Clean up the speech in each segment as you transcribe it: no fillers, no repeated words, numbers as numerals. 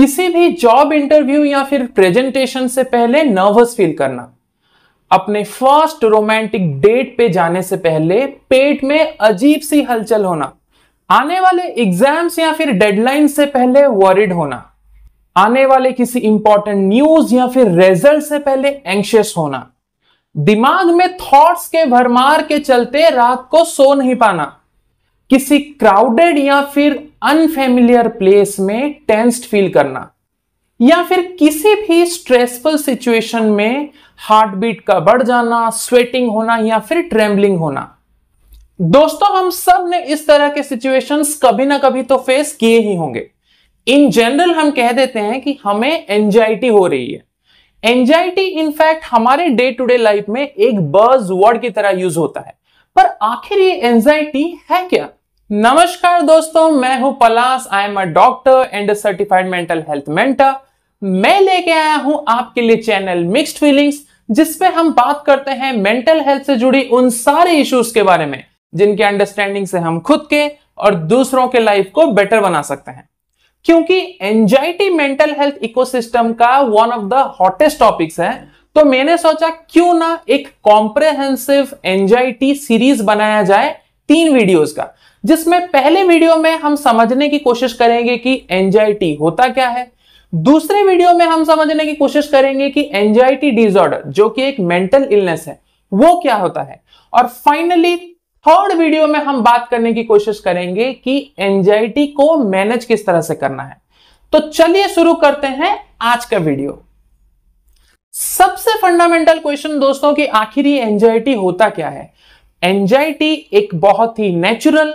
किसी भी job interview या फिर प्रेजेंटेशन से पहले नर्वस फील करना, अपने फर्स्ट रोमांटिक डेट पे जाने से पहले पेट में अजीब सी हलचल होना, आने वाले एग्जाम्स या फिर डेडलाइन से पहले वरिड होना, आने वाले किसी इंपॉर्टेंट न्यूज या फिर रिजल्ट से पहले एंग्शियस होना, दिमाग में थॉट्स के भरमार के चलते रात को सो नहीं पाना, किसी क्राउडेड या फिर अनफेमिलियर प्लेस में टेंस्ड फील करना, या फिर किसी भी स्ट्रेसफुल सिचुएशन में हार्ट बीट का बढ़ जाना, स्वेटिंग होना या फिर ट्रेम्बलिंग होना। दोस्तों, हम सब ने इस तरह के सिचुएशंस कभी ना कभी तो फेस किए ही होंगे। इन जनरल हम कह देते हैं कि हमें एंजाइटी हो रही है। एंजाइटी इनफैक्ट हमारे डे टू डे लाइफ में एक बज़ वर्ड की तरह यूज होता है, पर आखिर ये एंजाइटी है क्या? नमस्कार दोस्तों, मैं हूं Palash. I am a doctor and certified mental health mentor. मैं लेके आया हूं आपके लिए चैनल मिक्स्ड फीलिंग्स, जिसपे हम बात करते हैं मेंटल हेल्थ से जुड़ी उन सारे इश्यूज के बारे में जिनके अंडरस्टैंडिंग से हम खुद के और दूसरों के लाइफ को बेटर बना सकते हैं। क्योंकि एंजाइटी मेंटल हेल्थ इकोसिस्टम का one of the hottest topics है, तो मैंने सोचा क्यों ना एक कॉम्प्रिहेंसिव एंजाइटी सीरीज बनाया जाए 3 वीडियोस का, जिसमें पहले वीडियो में हम समझने की कोशिश करेंगे कि एंजाइटी होता क्या है, दूसरे वीडियो में हम समझने की कोशिश करेंगे कि एंजाइटी डिसऑर्डर जो कि एक मेंटल इलनेस है वो क्या होता है, और फाइनली थर्ड वीडियो में हम बात करने की कोशिश करेंगे कि एंजाइटी को मैनेज किस तरह से करना है। तो चलिए शुरू करते हैं आज का वीडियो। सबसे फंडामेंटल क्वेश्चन दोस्तों कि आखिर ये एंजाइटी होता क्या है। एंजाइटी एक बहुत ही नेचुरल,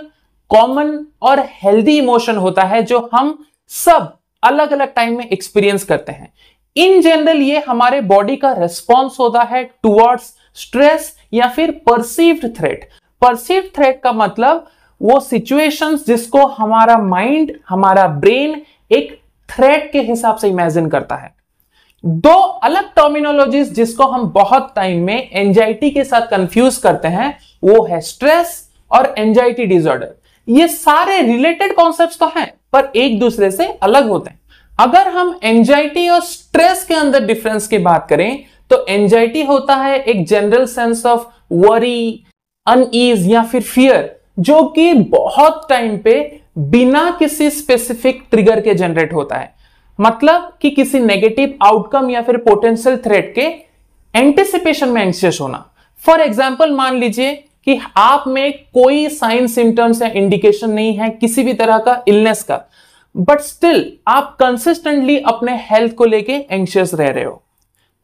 कॉमन और हेल्दी इमोशन होता है जो हम सब अलग अलग टाइम में एक्सपीरियंस करते हैं। इन जनरल ये हमारे बॉडी का रिस्पॉन्स होता है टुवर्ड्स स्ट्रेस या फिर परसीव्ड थ्रेट। परसीव्ड थ्रेट का मतलब वो सिचुएशंस जिसको हमारा माइंड, हमारा ब्रेन एक थ्रेट के हिसाब से इमेजिन करता है। 2 अलग टर्मिनोलॉजीज जिसको हम बहुत टाइम में एंजाइटी के साथ कंफ्यूज करते हैं वो है स्ट्रेस और एंजाइटी डिसऑर्डर। ये सारे रिलेटेड कॉन्सेप्ट्स तो हैं, पर एक दूसरे से अलग होते हैं। अगर हम एंजाइटी और स्ट्रेस के अंदर डिफरेंस की बात करें तो एंजाइटी होता है एक general sense of worry, unease या फिर फियर, जो कि बहुत टाइम पे बिना किसी स्पेसिफिक ट्रिगर के जनरेट होता है। मतलब कि किसी नेगेटिव आउटकम या फिर पोटेंशियल थ्रेट के एंटिसिपेशन में एंग्शियस होना। फॉर एग्जांपल, मान लीजिए कि आप में कोई साइन सिम्टम्स या इंडिकेशन नहीं है किसी भी तरह का इलनेस का, बट स्टिल आप कंसिस्टेंटली अपने हेल्थ को लेके एंग्शियस रह रहे हो।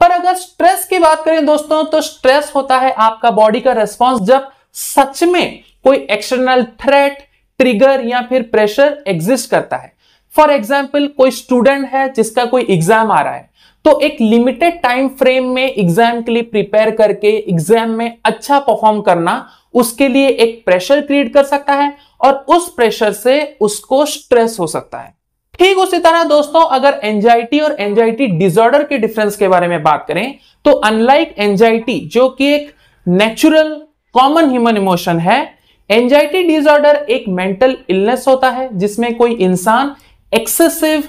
पर अगर स्ट्रेस की बात करें दोस्तों, तो स्ट्रेस होता है आपका बॉडी का रेस्पॉन्स जब सच में कोई एक्सटर्नल थ्रेट, ट्रिगर या फिर प्रेशर एग्जिस्ट करता है। फॉर एग्जाम्पल, कोई स्टूडेंट है जिसका कोई एग्जाम आ रहा है, तो एक लिमिटेड टाइम फ्रेम में एग्जाम के लिए प्रिपेयर करके एग्जाम में अच्छा परफॉर्म करना उसके लिए एक प्रेशर क्रिएट कर सकता है, और उस प्रेशर से उसको स्ट्रेस हो सकता है। ठीक उसी तरह दोस्तों, अगर एंजाइटी और एंजाइटी डिसऑर्डर के डिफरेंस के बारे में बात करें तो अनलाइक एंजाइटी जो कि एक नेचुरल कॉमन ह्यूमन इमोशन है, एंजाइटी डिसऑर्डर एक मेंटल इलनेस होता है जिसमें कोई इंसान एक्सेसिव,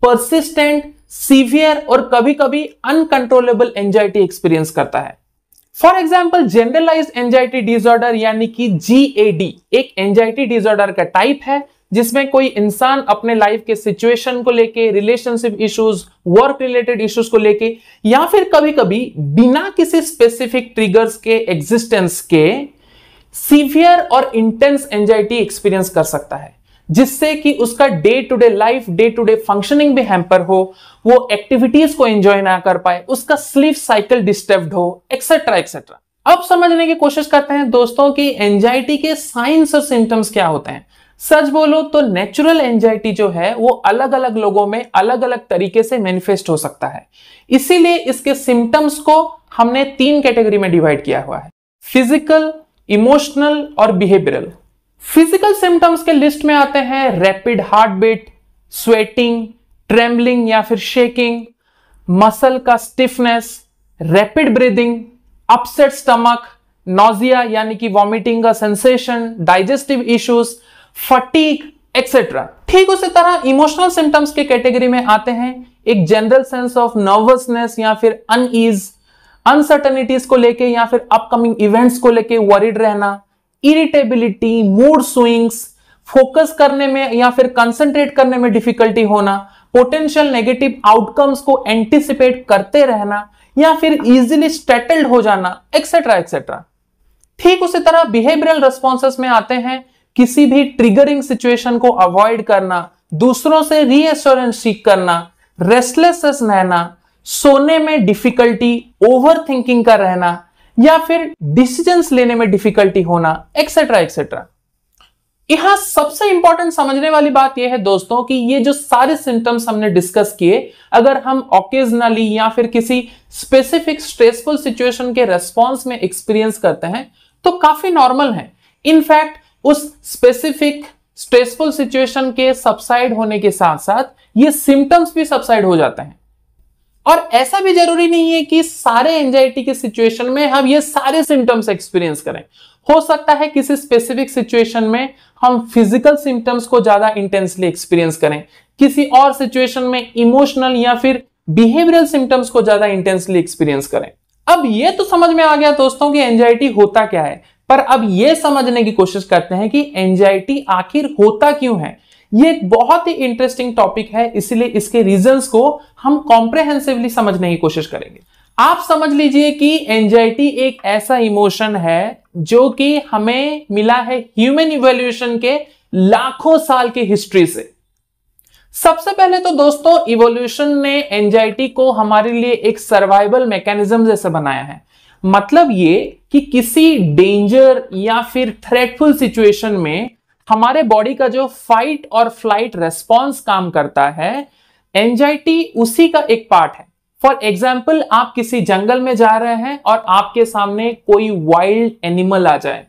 परसिस्टेंट, सीवियर और कभी कभी अनकंट्रोलेबल एंजाइटी एक्सपीरियंस करता है। For example, generalised anxiety disorder यानी कि GAD एक एंजाइटी डिसऑर्डर का टाइप है जिसमें कोई इंसान अपने लाइफ के सिचुएशन को लेके, relationship issues, work related issues को लेके, या फिर कभी कभी बिना किसी स्पेसिफिक ट्रिगर्स के एग्जिस्टेंस के सीवियर और इंटेंस एंजाइटी एक्सपीरियंस कर सकता है, जिससे कि उसका day to day life, day to day functioning भी हैम्पर हो, वो एक्टिविटीज को एंजॉय ना कर पाए, उसका स्लीप साइकिल डिस्टर्ब्ड हो, एक्सेट्रा एक्सेट्रा। अब समझने की कोशिश करते हैं दोस्तों कि एंजाइटी के साइंस और सिम्टम्स क्या होते हैं। सच बोलो तो नेचुरल एंजाइटी जो है वो अलग अलग लोगों में अलग अलग तरीके से मैनिफेस्ट हो सकता है, इसीलिए इसके सिम्टम्स को हमने 3 कैटेगरी में डिवाइड किया हुआ है: फिजिकल, इमोशनल और बिहेवियरल। फिजिकल सिम्टम्स के लिस्ट में आते हैं rapid heart beat, sweating, trembling या फिर शेकिंग, मसल का stiffness, rapid breathing, upset stomach, nausea यानी कि वॉमिटिंग का sensation, digestive issues, fatigue, etcetera. ठीक उसी तरह इमोशनल सिम्टम्स के कैटेगरी में आते हैं एक जनरल सेंस ऑफ नर्वसनेस या फिर अनईज, अनसर्टेनिटीज को लेके या फिर अपकमिंग इवेंट्स को लेके वरीड रहना, इरिटेबिलिटी, मूड स्विंग्स, फोकस करने में या फिर कंसंट्रेट करने में डिफिकल्टी होना, पोटेंशियल नेगेटिव आउटकम्स को एंटिसिपेट करते रहना या फिर इजीली स्टेटल्ड हो जाना, एक्सेट्रा एक्सेट्रा। ठीक उसी तरह बिहेवियरल रिस्पॉन्सेस में आते हैं किसी भी ट्रिगरिंग सिचुएशन को अवॉइड करना, दूसरों से रीएश्योरेंस सीख करना, रेस्टलेसनेस रहना, सोने में डिफिकल्टी, ओवर थिंकिंग का रहना या फिर डिसीजंस लेने में डिफिकल्टी होना, एक्सेट्रा एक्सेट्रा। यहां सबसे इंपॉर्टेंट समझने वाली बात यह है दोस्तों कि ये जो सारे सिम्टम्स हमने डिस्कस किए, अगर हम ऑकेजनली या फिर किसी स्पेसिफिक स्ट्रेसफुल सिचुएशन के रेस्पॉन्स में एक्सपीरियंस करते हैं तो काफी नॉर्मल है। इनफैक्ट उस स्पेसिफिक स्ट्रेसफुल सिचुएशन के सबसाइड होने के साथ साथ ये सिम्टम्स भी सबसाइड हो जाते हैं। और ऐसा भी जरूरी नहीं है कि सारे एंजाइटी के सिचुएशन में हम ये सारे सिम्टम्स एक्सपीरियंस करें। हो सकता है किसी स्पेसिफिक सिचुएशन में हम फिजिकल सिम्टम्स को ज्यादा इंटेंसली एक्सपीरियंस करें, किसी और सिचुएशन में इमोशनल या फिर बिहेवियरल सिम्टम्स को ज्यादा इंटेंसली एक्सपीरियंस करें। अब ये तो समझ में आ गया दोस्तों कि एंजाइटी होता क्या है, पर अब ये समझने की कोशिश करते हैं कि एंजाइटी आखिर होता क्यों है। ये एक बहुत ही इंटरेस्टिंग टॉपिक है, इसलिए इसके रीजंस को हम कॉम्प्रिहेंसिवली समझने की कोशिश करेंगे। आप समझ लीजिए कि एंजाइटी एक ऐसा इमोशन है जो कि हमें मिला है ह्यूमन इवोल्यूशन के लाखों साल की हिस्ट्री से। सबसे पहले तो दोस्तों इवोल्यूशन ने एंजाइटी को हमारे लिए एक सर्वाइवल मैकेनिज्म जैसे बनाया है। मतलब ये कि किसी डेंजर या फिर थ्रेटफुल सिचुएशन में हमारे बॉडी का जो फाइट और फ्लाइट रेस्पॉन्स काम करता है, एंजाइटी उसी का एक पार्ट है। फॉर एग्जाम्पल, आप किसी जंगल में जा रहे हैं और आपके सामने कोई वाइल्ड एनिमल आ जाए,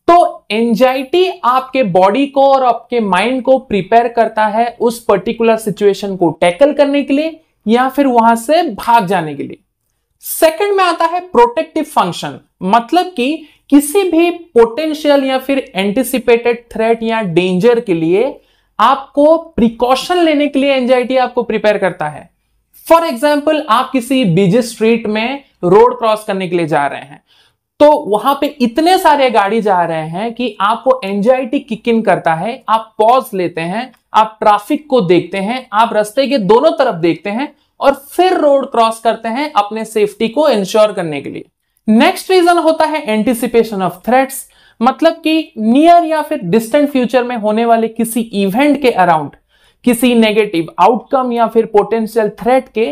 तो एंजाइटी आपके बॉडी को और आपके माइंड को प्रिपेयर करता है उस पर्टिकुलर सिचुएशन को टैकल करने के लिए या फिर वहां से भाग जाने के लिए। सेकंड में आता है प्रोटेक्टिव फंक्शन, मतलब कि किसी भी पोटेंशियल या फिर एंटिसिपेटेड थ्रेट या डेंजर के लिए आपको प्रिकॉशन लेने के लिए एंजाइटी आपको प्रिपेयर करता है। फॉर एग्जाम्पल, आप किसी बिजी स्ट्रीट में रोड क्रॉस करने के लिए जा रहे हैं, तो वहां पे इतने सारे गाड़ी जा रहे हैं कि आपको एंजाइटी किक इन करता है। आप पॉज लेते हैं, आप ट्रैफिक को देखते हैं, आप रास्ते के दोनों तरफ देखते हैं और फिर रोड क्रॉस करते हैं अपने सेफ्टी को इंश्योर करने के लिए। नेक्स्ट रीजन होता है एंटिसिपेशन ऑफ थ्रेट्स, मतलब कि नियर या फिर डिस्टेंट फ्यूचर में होने वाले किसी इवेंट के अराउंड किसी नेगेटिव आउटकम या फिर पोटेंशियल थ्रेट के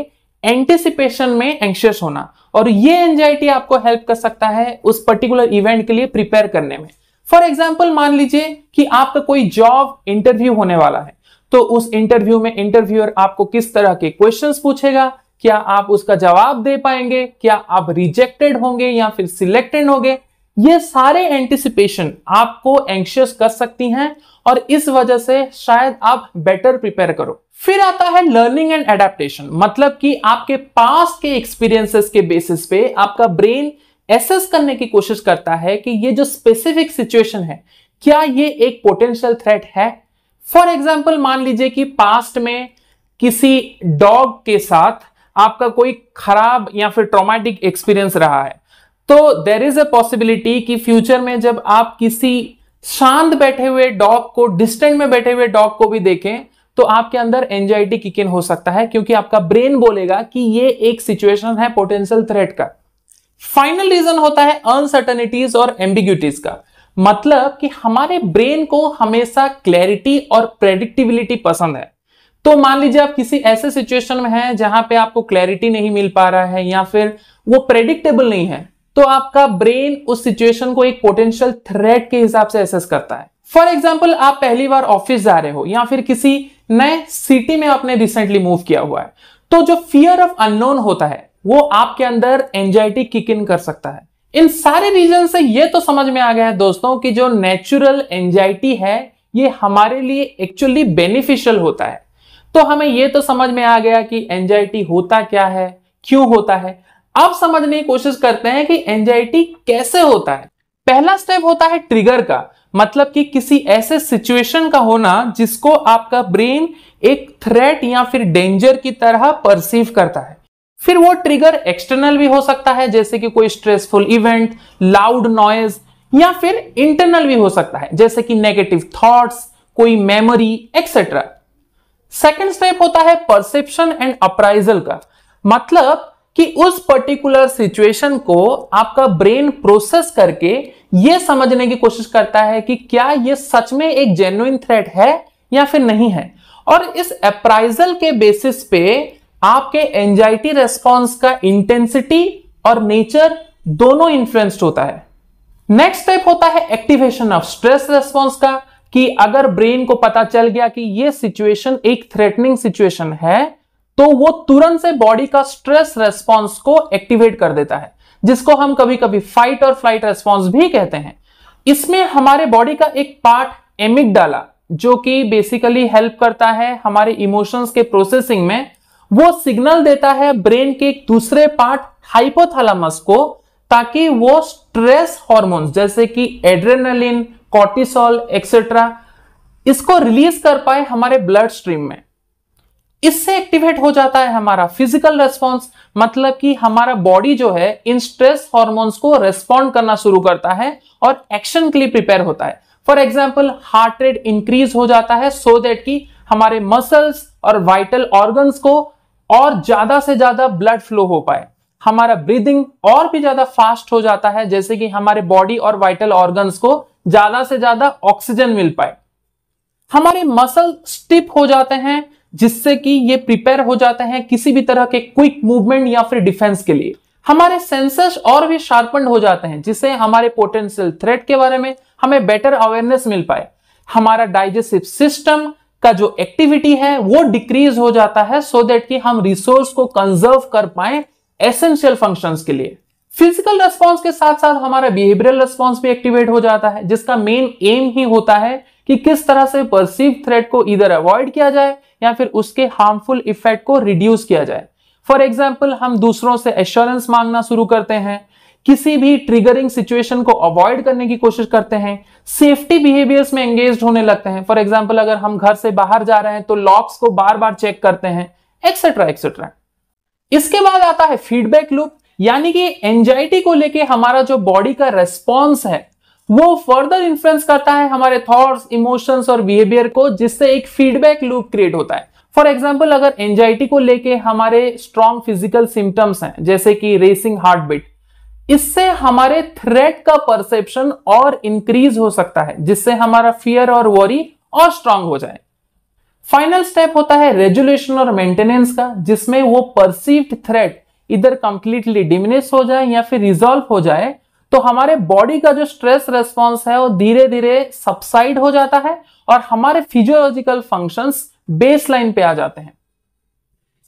एंटिसिपेशन में एंशियस होना। और ये एंजाइटी आपको हेल्प कर सकता है उस पर्टिकुलर इवेंट के लिए प्रिपेयर करने में। फॉर एग्जाम्पल, मान लीजिए कि आपका कोई जॉब इंटरव्यू होने वाला है, तो उस इंटरव्यू में इंटरव्यूअर आपको किस तरह के क्वेश्चंस पूछेगा, क्या आप उसका जवाब दे पाएंगे, क्या आप रिजेक्टेड होंगे या फिर सिलेक्टेड होंगे, ये सारे एंटिसिपेशन आपको एंशियस कर सकती हैं और इस वजह से शायद आप बेटर प्रिपेयर करो। फिर आता है लर्निंग एंड एडेप्टेशन, मतलब कि आपके पास्ट के एक्सपीरियंसेस के बेसिस पे आपका ब्रेन एसेस करने की कोशिश करता है कि ये जो स्पेसिफिक सिचुएशन है, क्या ये एक पोटेंशियल थ्रेट है। फॉर एग्जाम्पल, मान लीजिए कि पास्ट में किसी डॉग के साथ आपका कोई खराब या फिर ट्रॉमेटिक एक्सपीरियंस रहा है, तो देयर इज अ पॉसिबिलिटी कि फ्यूचर में जब आप किसी शांत बैठे हुए डॉग को, डिस्टेंट में बैठे हुए डॉग को भी देखें, तो आपके अंदर एंजाइटी किक इन हो सकता है, क्योंकि आपका ब्रेन बोलेगा कि ये एक सिचुएशन है पोटेंशियल थ्रेट का। फाइनल रीजन होता है अनसर्टेनिटीज और एम्बिग्यूटीज का, मतलब कि हमारे ब्रेन को हमेशा क्लैरिटी और प्रेडिक्टिबिलिटी पसंद है। तो मान लीजिए आप किसी ऐसे सिचुएशन में हैं जहां पे आपको क्लैरिटी नहीं मिल पा रहा है या फिर वो प्रेडिक्टेबल नहीं है, तो आपका ब्रेन उस सिचुएशन को एक पोटेंशियल थ्रेट के हिसाब से एसेस करता है। फॉर एग्जाम्पल, आप पहली बार ऑफिस जा रहे हो या फिर किसी नए सिटी में आपने रिसेंटली मूव किया हुआ है, तो जो फियर ऑफ अननोन होता है वो आपके अंदर एंजाइटी किक इन कर सकता है। इन सारे रीजन से ये तो समझ में आ गया है दोस्तों कि जो नेचुरल एंजाइटी है ये हमारे लिए एक्चुअली बेनिफिशियल होता है। तो हमें ये तो समझ में आ गया कि एंजाइटी होता क्या है, क्यों होता है। अब समझने की कोशिश करते हैं कि एंजाइटी कैसे होता है। पहला स्टेप होता है ट्रिगर का, मतलब कि किसी ऐसे सिचुएशन का होना जिसको आपका ब्रेन एक थ्रेट या फिर डेंजर की तरह परसीव करता है। फिर वो ट्रिगर एक्सटर्नल भी हो सकता है, जैसे कि कोई स्ट्रेसफुल इवेंट, लाउड नॉइज, या फिर इंटरनल भी हो सकता है, जैसे कि नेगेटिव थॉट्स, कोई मेमोरी एक्सेट्रा। सेकंड स्टेप होता है परसेप्शन एंड अप्राइजल का, मतलब कि उस पर्टिकुलर सिचुएशन को आपका ब्रेन प्रोसेस करके यह समझने की कोशिश करता है कि क्या यह सच में एक जेन्युइन थ्रेट है या फिर नहीं है। और इस अप्राइजल के बेसिस पे आपके एंजाइटी रेस्पॉन्स का इंटेंसिटी और नेचर दोनों इन्फ्लुएंस्ड होता है। नेक्स्ट स्टेप होता है एक्टिवेशन ऑफ स्ट्रेस रेस्पॉन्स का, कि अगर ब्रेन को पता चल गया कि यह सिचुएशन एक थ्रेटनिंग सिचुएशन है तो वो तुरंत से बॉडी का स्ट्रेस रेस्पॉन्स को एक्टिवेट कर देता है, जिसको हम कभी कभी फाइट और फ्लाइट रेस्पॉन्स भी कहते हैं। इसमें हमारे बॉडी का एक पार्ट एमिगडाला, जो कि बेसिकली हेल्प करता है हमारे इमोशंस के प्रोसेसिंग में, वो सिग्नल देता है ब्रेन के एक दूसरे पार्ट हाइपोथैलेमस को, ताकि वो स्ट्रेस हार्मोन्स जैसे कि एड्रेनालिन, कॉर्टिसोल एक्सेट्रा इसको रिलीज कर पाए हमारे ब्लड स्ट्रीम में। इससे एक्टिवेट हो जाता है हमारा फिजिकल रेस्पॉन्स, मतलब कि हमारा बॉडी जो है इन स्ट्रेस हार्मोन्स को रेस्पॉन्ड करना शुरू करता है और एक्शन के लिए प्रिपेयर होता है। For example heart rate increase हो जाता है सो दैट कि हमारे मसल्स और वाइटल ऑर्गन्स को और ज्यादा से ज्यादा ब्लड फ्लो हो पाए। हमारा ब्रीदिंग और भी ज्यादा फास्ट हो जाता है, जैसे कि हमारे बॉडी और वाइटल ऑर्गन्स को ज्यादा से ज्यादा ऑक्सीजन मिल पाए। हमारे मसल स्टिफ हो जाते हैं, जिससे कि ये प्रिपेयर हो जाते हैं किसी भी तरह के क्विक मूवमेंट या फिर डिफेंस के लिए। हमारे सेंसेस और भी शार्पन्ड हो जाते हैं, जिससे हमारे पोटेंशियल थ्रेट के बारे में हमें बेटर अवेयरनेस मिल पाए। हमारा डाइजेस्टिव सिस्टम का जो एक्टिविटी है वो डिक्रीज हो जाता है सो दैट कि हम रिसोर्स को कंजर्व कर पाए एसेंशियल फंक्शंस के लिए। फिजिकल रेस्पॉन्स के साथ साथ हमारा बिहेवियरल रेस्पॉन्स भी एक्टिवेट हो जाता है, जिसका मेन एम ही होता है कि किस तरह से परसीव थ्रेट को इधर अवॉइड किया जाए या फिर उसके हार्मफुल इफेक्ट को रिड्यूस किया जाए। फॉर एग्जाम्पल हम दूसरों से एश्योरेंस मांगना शुरू करते हैं, किसी भी ट्रिगरिंग सिचुएशन को अवॉइड करने की कोशिश करते हैं, सेफ्टी बिहेवियर्स में एंगेज होने लगते हैं। फॉर एग्जाम्पल अगर हम घर से बाहर जा रहे हैं तो लॉक्स को बार बार चेक करते हैं, एक्सेट्रा एक्सेट्रा। इसके बाद आता है फीडबैक लूप, यानी कि एंजाइटी को लेके हमारा जो बॉडी का रेस्पॉन्स है वो फर्दर इन्फ्लुएंस करता है हमारे थॉट्स, इमोशंस और बिहेवियर को, जिससे एक फीडबैक लूप क्रिएट होता है। फॉर एग्जांपल अगर एंजाइटी को लेके हमारे स्ट्रॉन्ग फिजिकल सिम्टम्स हैं, जैसे कि रेसिंग हार्ट बीट, इससे हमारे थ्रेट का परसेप्शन और इंक्रीज हो सकता है, जिससे हमारा फियर और वरी और स्ट्रांग हो जाए। फाइनल स्टेप होता है रेजुलेशन और मेंटेनेंस का, जिसमें वो परसीव्ड थ्रेट इधर कंप्लीटली डिमिनिश हो जाए या फिर रिजॉल्व हो जाए, तो हमारे बॉडी का जो स्ट्रेस रेस्पॉन्स है वो धीरे धीरे सबसाइड हो जाता है और हमारे फिजियोलॉजिकल फंक्शंस बेसलाइन पे आ जाते हैं।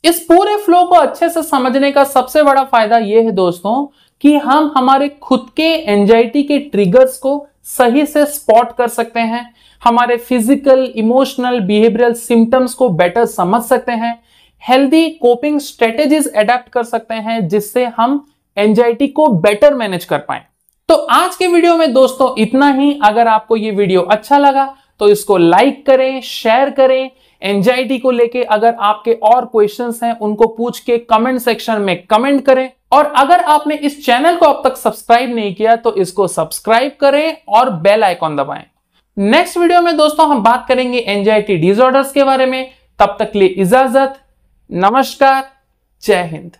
इस पूरे फ्लो को अच्छे से समझने का सबसे बड़ा फायदा यह है दोस्तों कि हम हमारे खुद के एंजाइटी के ट्रिगर्स को सही से स्पॉट कर सकते हैं, हमारे फिजिकल, इमोशनल, बिहेवियरल सिम्टम्स को बेटर समझ सकते हैं, हेल्दी कोपिंग स्ट्रेटेजीज अडेप्ट कर सकते हैं, जिससे हम एंजाइटी को बेटर मैनेज कर पाए। तो आज के वीडियो में दोस्तों इतना ही। अगर आपको ये वीडियो अच्छा लगा तो इसको लाइक करें, शेयर करें। एंजाइटी को लेके अगर आपके और क्वेश्चंस हैं उनको पूछ के कमेंट सेक्शन में कमेंट करें। और अगर आपने इस चैनल को अब तक सब्सक्राइब नहीं किया तो इसको सब्सक्राइब करें और बेल आइकॉन दबाएं। नेक्स्ट वीडियो में दोस्तों हम बात करेंगे एंजाइटी डिसऑर्डर्स के बारे में। तब तक के लिए इजाजत, नमस्कार, जय हिंद।